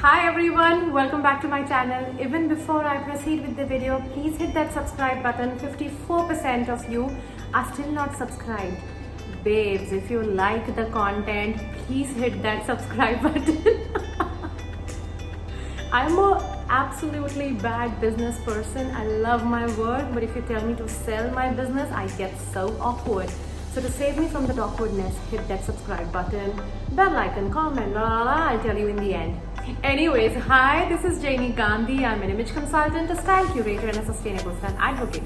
Hi everyone, welcome back to my channel. Even before I proceed with the video, please hit that subscribe button. 54% of you are still not subscribed. Babes, if you like the content, please hit that subscribe button. I'm a absolutely bad business person. I love my work, but if you tell me to sell my business, I get so awkward. So to save me from that awkwardness, hit that subscribe button, bell icon, comment, I'll tell you in the end. Anyways, hi, this is Jainee Gandhi. I'm an image consultant, a style curator, and a sustainable style advocate.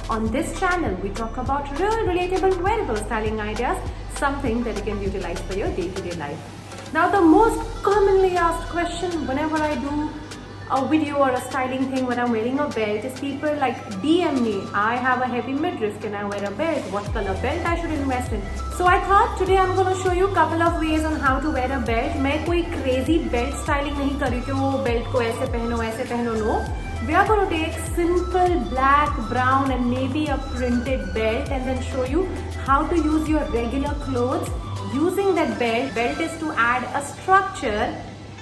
On this channel, we talk about real, relatable, wearable styling ideas, something that you can utilize for your day-to-day life. Now, the most commonly asked question whenever I do a video or a styling thing when I'm wearing a belt is people like DM me, I have a heavy midriff, can I wear a belt? What color belt I should invest in? So I thought today I'm going to show you a couple of ways on how to wear a belt. मैं कोई crazy belt styling नहीं कर रही कि वो belt को ऐसे पहनो no. We are going to take simple black, brown and maybe a printed belt and then show you how to use your regular clothes using that belt. Belt is to add a structure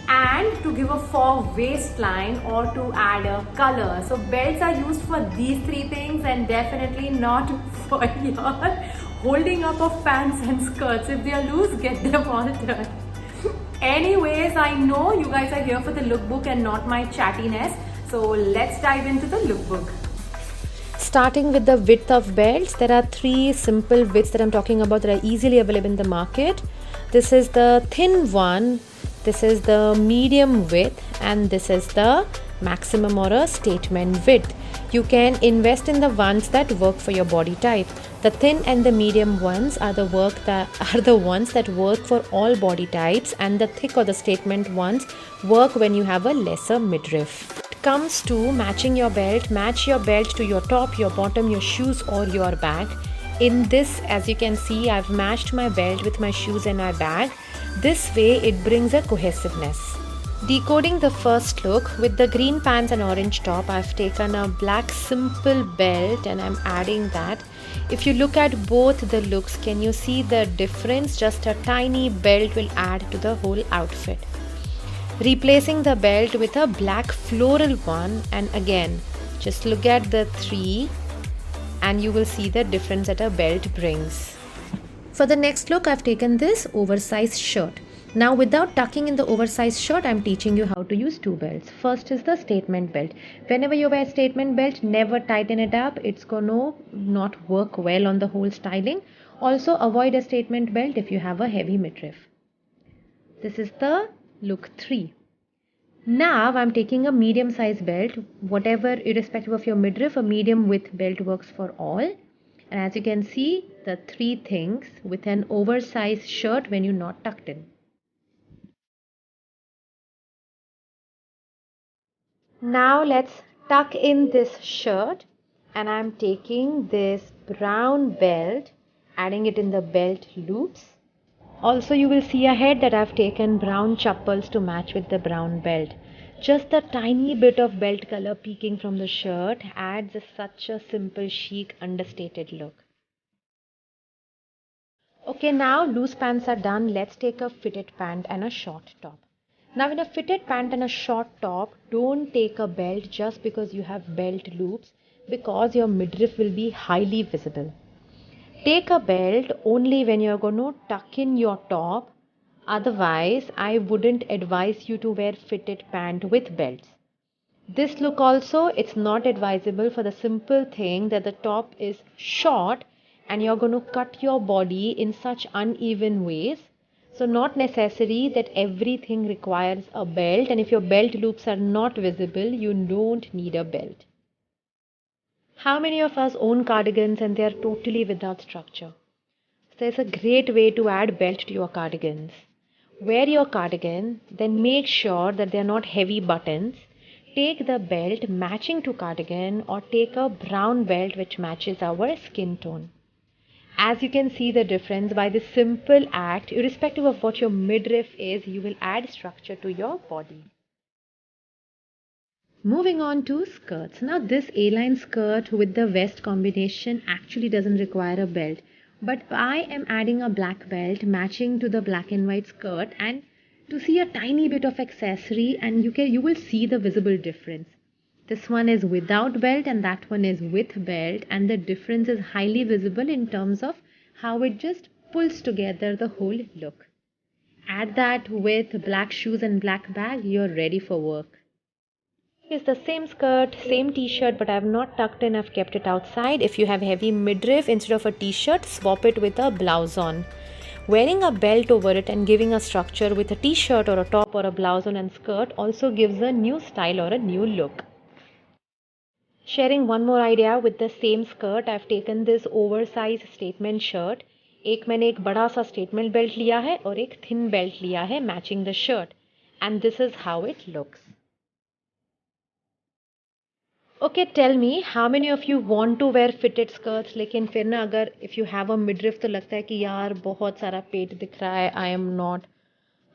and to give a faux waistline or to add a color. So belts are used for these three things and definitely not for your holding up of pants and skirts. If they are loose, get them altered. Anyways, I know you guys are here for the lookbook and not my chattiness. So let's dive into the lookbook. Starting with the width of belts, there are three simple widths that I'm talking about that are easily available in the market. This is the thin one, this is the medium width, and this is the maximum or a statement width. You can invest in the ones that work for your body type. The thin and the medium ones are the ones that work for all body types, and the thick or the statement ones work when you have a lesser midriff. Comes to matching your belt, match your belt to your top, your bottom, your shoes or your bag. In this, as you can see, I've matched my belt with my shoes and my bag. This way it brings a cohesiveness. Decoding the first look, with the green pants and orange top, I've taken a black simple belt and I'm adding that. If you look at both the looks, can you see the difference? Just a tiny belt will add to the whole outfit. Replacing the belt with a black floral one, and again just look at the three and you will see the difference that a belt brings. For the next look, I've taken this oversized shirt. Now without tucking in the oversized shirt, I'm teaching you how to use two belts. First is the statement belt. Whenever you wear statement belt, never tighten it up. It's gonna not work well on the whole styling. Also avoid a statement belt if you have a heavy midriff. This is the look 3. Now I'm taking a medium size belt. Whatever, irrespective of your midriff, a medium width belt works for all. And as you can see, the three things with an oversized shirt when you're not tucked in. Now let's tuck in this shirt, and I'm taking this brown belt, adding it in the belt loops. Also, you will see ahead that I've taken brown chappals to match with the brown belt. Just the tiny bit of belt color peeking from the shirt adds such a simple, chic, understated look. Okay, now loose pants are done. Let's take a fitted pant and a short top. Now in a fitted pant and a short top, don't take a belt just because you have belt loops, because your midriff will be highly visible. Take a belt only when you're going to tuck in your top. Otherwise, I wouldn't advise you to wear fitted pant with belts. This look also, it's not advisable for the simple thing that the top is short and you're going to cut your body in such uneven ways. So not necessary that everything requires a belt, and if your belt loops are not visible, you don't need a belt. How many of us own cardigans and they are totally without structure? There's a great way to add belt to your cardigans. Wear your cardigan, then make sure that they are not heavy buttons. Take the belt matching to cardigan, or take a brown belt which matches our skin tone. As you can see the difference by this simple act, irrespective of what your midriff is, you will add structure to your body. Moving on to skirts. Now this A-line skirt with the vest combination actually doesn't require a belt. But I am adding a black belt matching to the black and white skirt, and to see a tiny bit of accessory, and you will see the visible difference. This one is without belt and that one is with belt, and the difference is highly visible in terms of how it just pulls together the whole look. Add that with black shoes and black bag, you're ready for work. It's the same skirt, same t-shirt, but I have not tucked in, I've kept it outside. If you have heavy midriff, instead of a t-shirt, swap it with a blouse on. Wearing a belt over it and giving a structure with a t-shirt or a top or a blouse on and skirt also gives a new style or a new look. Sharing one more idea with the same skirt, I've taken this oversized statement shirt. एक मैंने एक बड़ा सा statement belt लिया है और एक thin belt लिया है matching the shirt. And this is how it looks. Okay, tell me how many of you want to wear fitted skirts, लेकिन फिर ना अगर if you have a midriff तो लगता है कि यार बहुत सारा पेट दिख रहा है, I am not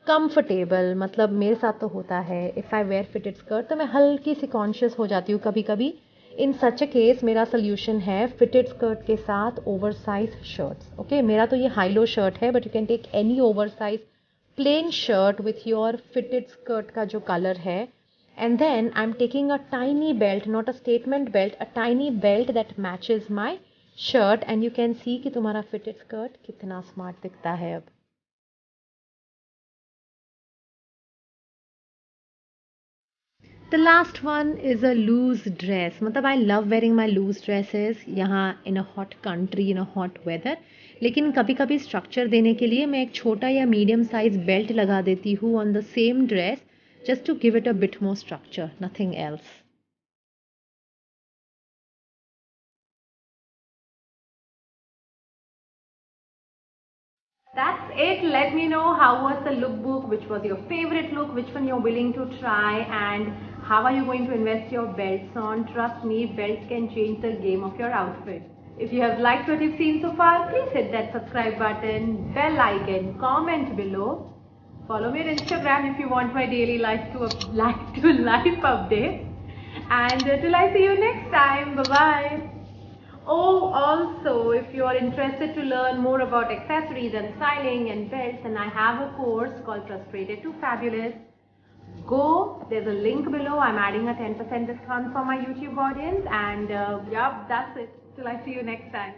comfortable. मतलब मेरे साथ तो होता है, if I wear fitted skirt तो मैं हल्की सी conscious हो जाती हूँ कभी कभी. In such a case मेरा solution है fitted skirt के साथ oversized shirts. Okay, मेरा तो ये high low shirt है, but you can take any oversized plain shirt with your fitted skirt का जो color है. And then I'm taking a tiny belt, not a statement belt, a tiny belt that matches my shirt, and you can see कि तुम्हारा fitted skirt कितना smart दिखता है अब. The last one is a loose dress. मतलब I love wearing my loose dresses यहाँ in a hot country, in a hot weather. लेकिन कभी कभी structure देने के लिए मैं एक छोटा या medium size belt लगा देती हूँ on the same dress just to give it a bit more structure, nothing else. That's it. Let me know how was the lookbook, which was your favorite look, which one you're willing to try, and how are you going to invest your belts on. Trust me, belts can change the game of your outfit. If you have liked what you've seen so far, please hit that subscribe button, bell icon, comment below. Follow me on Instagram if you want my daily life to life updates. And till I see you next time, bye bye. Oh, also, if you are interested to learn more about accessories and styling and belts, then I have a course called Frustrated to Fabulous. Go, there's a link below. I'm adding a 10% discount for my YouTube audience, and yeah, that's it. Till I see you next time.